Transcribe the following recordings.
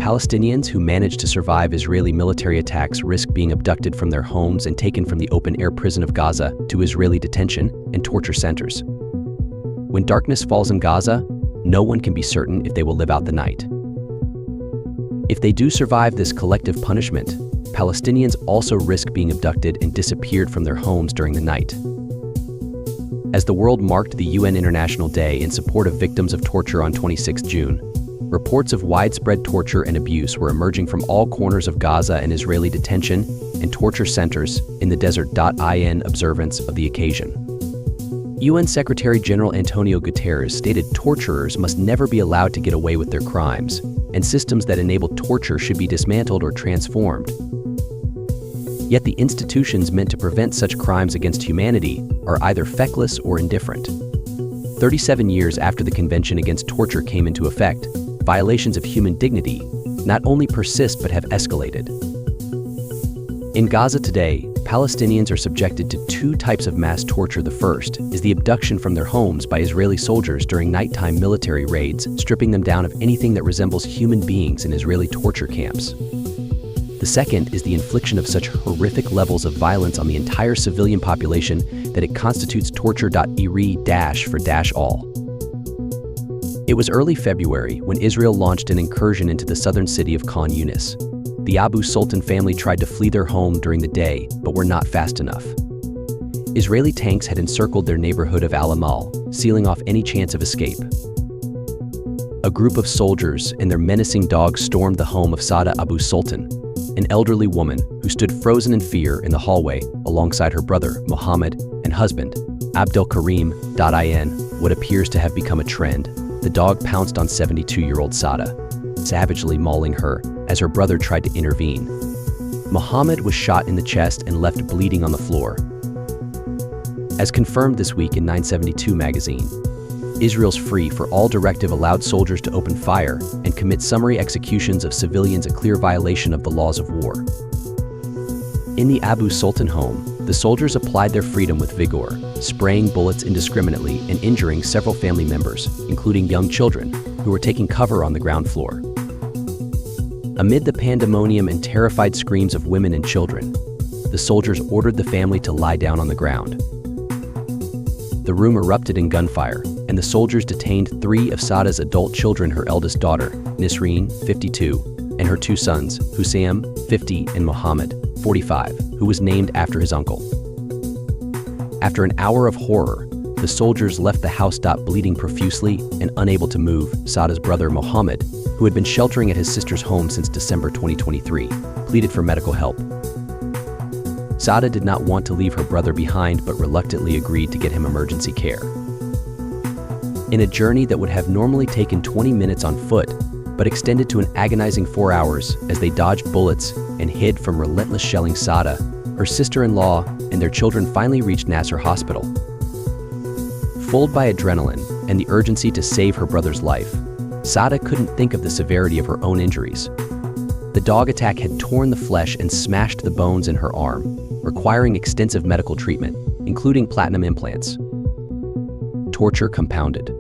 Palestinians who managed to survive Israeli military attacks risk being abducted from their homes and taken from the open-air prison of Gaza to Israeli detention and torture centers. When darkness falls in Gaza, no one can be certain if they will live out the night. If they do survive this collective punishment, Palestinians also risk being abducted and disappeared from their homes during the night. As the world marked the UN International Day in support of victims of torture on 26 June, reports of widespread torture and abuse were emerging from all corners of Gaza and Israeli detention and torture centers in the desert.in observance of the occasion. UN Secretary-General Antonio Guterres stated torturers must never be allowed to get away with their crimes, and systems that enable torture should be dismantled or transformed. Yet the institutions meant to prevent such crimes against humanity are either feckless or indifferent. 37 years after the Convention Against Torture came into effect, violations of human dignity not only persist but have escalated. In Gaza today, Palestinians are subjected to two types of mass torture. The first is the abduction from their homes by Israeli soldiers during nighttime military raids, stripping them down of anything that resembles human beings in Israeli torture camps. The second is the infliction of such horrific levels of violence on the entire civilian population that it constitutes torture.iri-for-all. It was early February when Israel launched an incursion into the southern city of Khan Younis. The Abu Sultan family tried to flee their home during the day, but were not fast enough. Israeli tanks had encircled their neighborhood of Al-Amal, sealing off any chance of escape. A group of soldiers and their menacing dogs stormed the home of Sada Abu Sultan, an elderly woman who stood frozen in fear in the hallway alongside her brother, Mohammed, and husband, Abdel Karim.in. What appears to have become a trend, the dog pounced on 72-year-old Sada, savagely mauling her as her brother tried to intervene. Mohammed was shot in the chest and left bleeding on the floor. As confirmed this week in 972 magazine, Israel's Free for All directive allowed soldiers to open fire and commit summary executions of civilians, a clear violation of the laws of war. In the Abu Sultan home, the soldiers applied their freedom with vigor, spraying bullets indiscriminately and injuring several family members, including young children, who were taking cover on the ground floor. Amid the pandemonium and terrified screams of women and children, the soldiers ordered the family to lie down on the ground. The room erupted in gunfire, and the soldiers detained 3 of Sada's adult children, her eldest daughter, Nisreen, 52, and her 2 sons, Hussam, 50, and Mohammed, 45, who was named after his uncle. After an hour of horror, the soldiers left the house bleeding profusely and unable to move. Sada's brother, Mohammed, who had been sheltering at his sister's home since December 2023, pleaded for medical help. Sada did not want to leave her brother behind but reluctantly agreed to get him emergency care. In a journey that would have normally taken 20 minutes on foot, but extended to an agonizing 4 hours as they dodged bullets and hid from relentless shelling, Sada, her sister-in-law, and their children finally reached Nasser Hospital. Fooled by adrenaline and the urgency to save her brother's life, Sada couldn't think of the severity of her own injuries. The dog attack had torn the flesh and smashed the bones in her arm, requiring extensive medical treatment, including platinum implants. Torture compounded.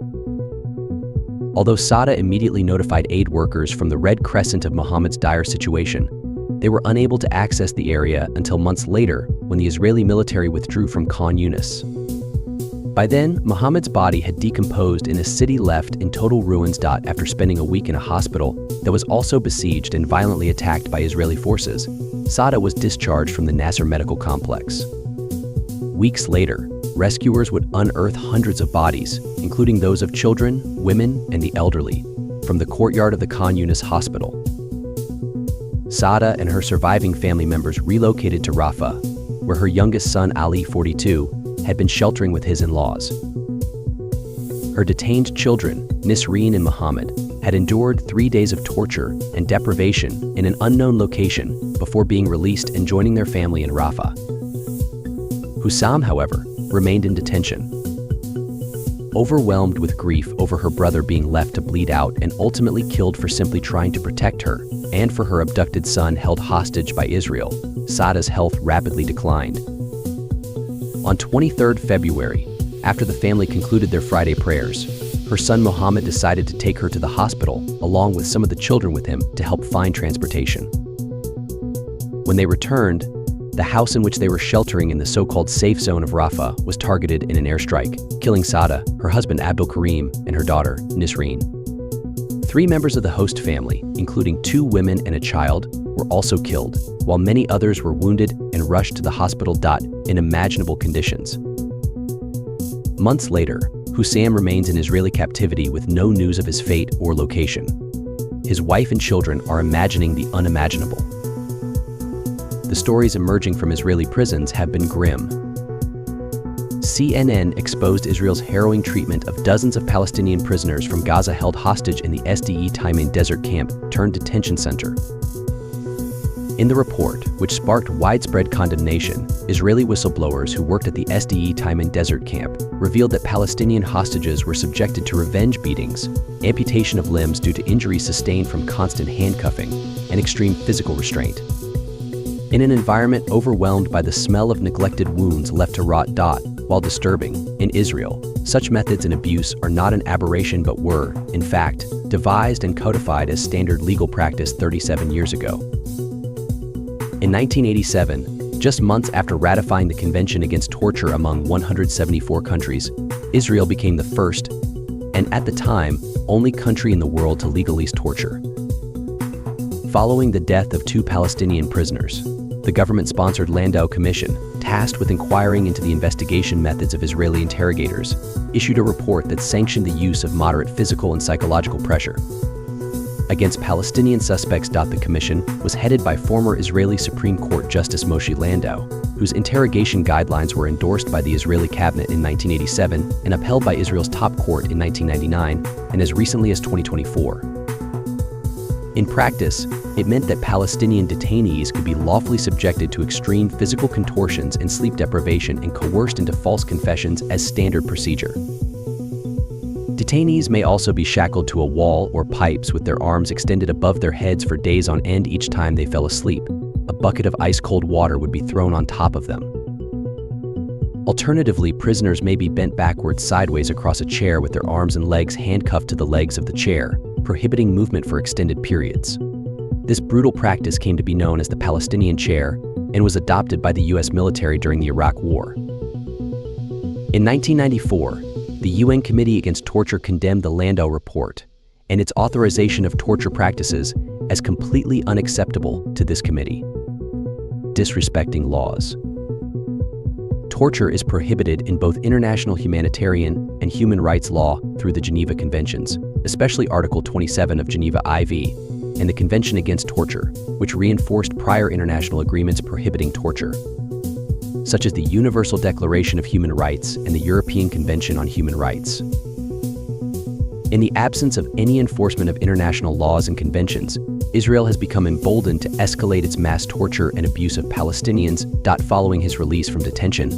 Although Sada immediately notified aid workers from the Red Crescent of Mohammed's dire situation, they were unable to access the area until months later when the Israeli military withdrew from Khan Younis. By then, Mohammed's body had decomposed in a city left in total ruins. After spending a week in a hospital that was also besieged and violently attacked by Israeli forces, Sada was discharged from the Nasser medical complex. Weeks later, rescuers would unearth hundreds of bodies, including those of children, women, and the elderly, from the courtyard of the Khan Younis hospital. Sada and her surviving family members relocated to Rafah, where her youngest son, Ali, 42, had been sheltering with his in-laws. Her detained children, Nisreen and Mohammed, had endured 3 days of torture and deprivation in an unknown location before being released and joining their family in Rafah. Hussam, however, remained in detention. Overwhelmed with grief over her brother being left to bleed out and ultimately killed for simply trying to protect her, and for her abducted son held hostage by Israel, Sada's health rapidly declined. On 23 February, after the family concluded their Friday prayers, her son Mohammed decided to take her to the hospital, along with some of the children with him, to help find transportation. When they returned, the house in which they were sheltering in the so-called safe zone of Rafah was targeted in an airstrike, killing Sada, her husband Abdul Karim, and her daughter, Nisreen. 3 members of the host family, including 2 women and a child, were also killed, while many others were wounded and rushed to the hospital. In imaginable conditions. Months later, Hussam remains in Israeli captivity with no news of his fate or location. His wife and children are imagining the unimaginable. The stories emerging from Israeli prisons have been grim. CNN exposed Israel's harrowing treatment of dozens of Palestinian prisoners from Gaza held hostage in the Teiman desert camp turned detention center. In the report, which sparked widespread condemnation, Israeli whistleblowers who worked at the Teiman desert camp revealed that Palestinian hostages were subjected to revenge beatings, amputation of limbs due to injuries sustained from constant handcuffing, and extreme physical restraint. In an environment overwhelmed by the smell of neglected wounds left to rot. While disturbing, in Israel, such methods and abuse are not an aberration but were, in fact, devised and codified as standard legal practice 37 years ago. In 1987, just months after ratifying the Convention Against Torture among 174 countries, Israel became the first, and at the time, only country in the world to legalize torture. Following the death of 2 Palestinian prisoners, the government-sponsored Landau Commission, tasked with inquiring into the investigation methods of Israeli interrogators, issued a report that sanctioned the use of moderate physical and psychological pressure against Palestinian suspects. The commission was headed by former Israeli Supreme Court Justice Moshe Landau, whose interrogation guidelines were endorsed by the Israeli cabinet in 1987 and upheld by Israel's top court in 1999 and as recently as 2024. In practice, it meant that Palestinian detainees could be lawfully subjected to extreme physical contortions and sleep deprivation and coerced into false confessions as standard procedure. Detainees may also be shackled to a wall or pipes with their arms extended above their heads for days on end. Each time they fell asleep, a bucket of ice-cold water would be thrown on top of them. Alternatively, prisoners may be bent backwards sideways across a chair with their arms and legs handcuffed to the legs of the chair, prohibiting movement for extended periods. This brutal practice came to be known as the Palestinian chair and was adopted by the U.S. military during the Iraq War. In 1994, the UN Committee Against Torture condemned the Landau report and its authorization of torture practices as completely unacceptable to this committee. Disrespecting laws. Torture is prohibited in both international humanitarian and human rights law through the Geneva Conventions, especially Article 27 of Geneva IV, and the Convention Against Torture, which reinforced prior international agreements prohibiting torture, such as the Universal Declaration of Human Rights and the European Convention on Human Rights. In the absence of any enforcement of international laws and conventions, Israel has become emboldened to escalate its mass torture and abuse of Palestinians. Following his release from detention,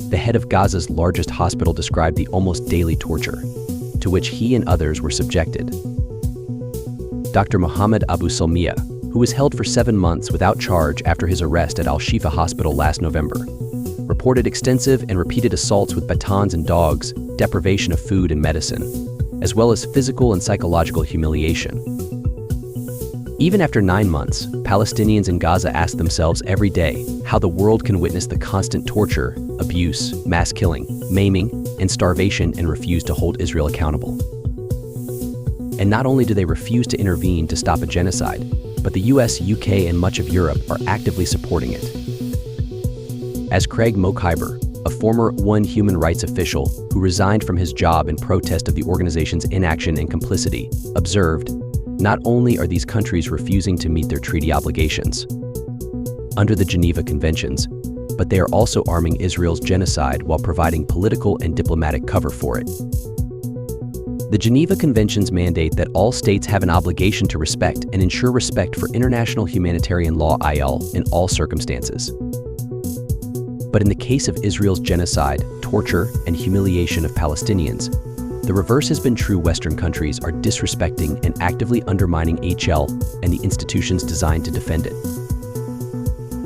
the head of Gaza's largest hospital described the almost daily torture to which he and others were subjected. Dr. Mohammed Abu Salmiya, who was held for 7 months without charge after his arrest at Al-Shifa Hospital last November, reported extensive and repeated assaults with batons and dogs, deprivation of food and medicine, as well as physical and psychological humiliation. Even after 9 months, Palestinians in Gaza ask themselves every day how the world can witness the constant torture, abuse, mass killing, maiming, and starvation and refuse to hold Israel accountable. And not only do they refuse to intervene to stop a genocide, but the US, UK, and much of Europe are actively supporting it. As Craig Mokhiber, a former UN human rights official who resigned from his job in protest of the organization's inaction and complicity, observed, not only are these countries refusing to meet their treaty obligations under the Geneva Conventions, but they are also arming Israel's genocide while providing political and diplomatic cover for it. The Geneva Conventions mandate that all states have an obligation to respect and ensure respect for international humanitarian law in all circumstances. But in the case of Israel's genocide, torture, and humiliation of Palestinians, the reverse has been true. Western countries are disrespecting and actively undermining HL and the institutions designed to defend it.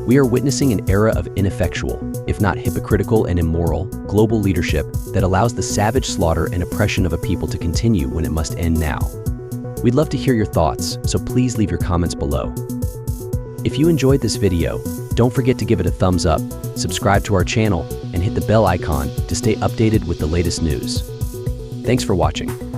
We are witnessing an era of ineffectual, if if not hypocritical and immoral, global leadership that allows the savage slaughter and oppression of a people to continue when it must end now? We'd love to hear your thoughts, so please leave your comments below. If you enjoyed this video, don't forget to give it a thumbs up, subscribe to our channel, and hit the bell icon to stay updated with the latest news. Thanks for watching.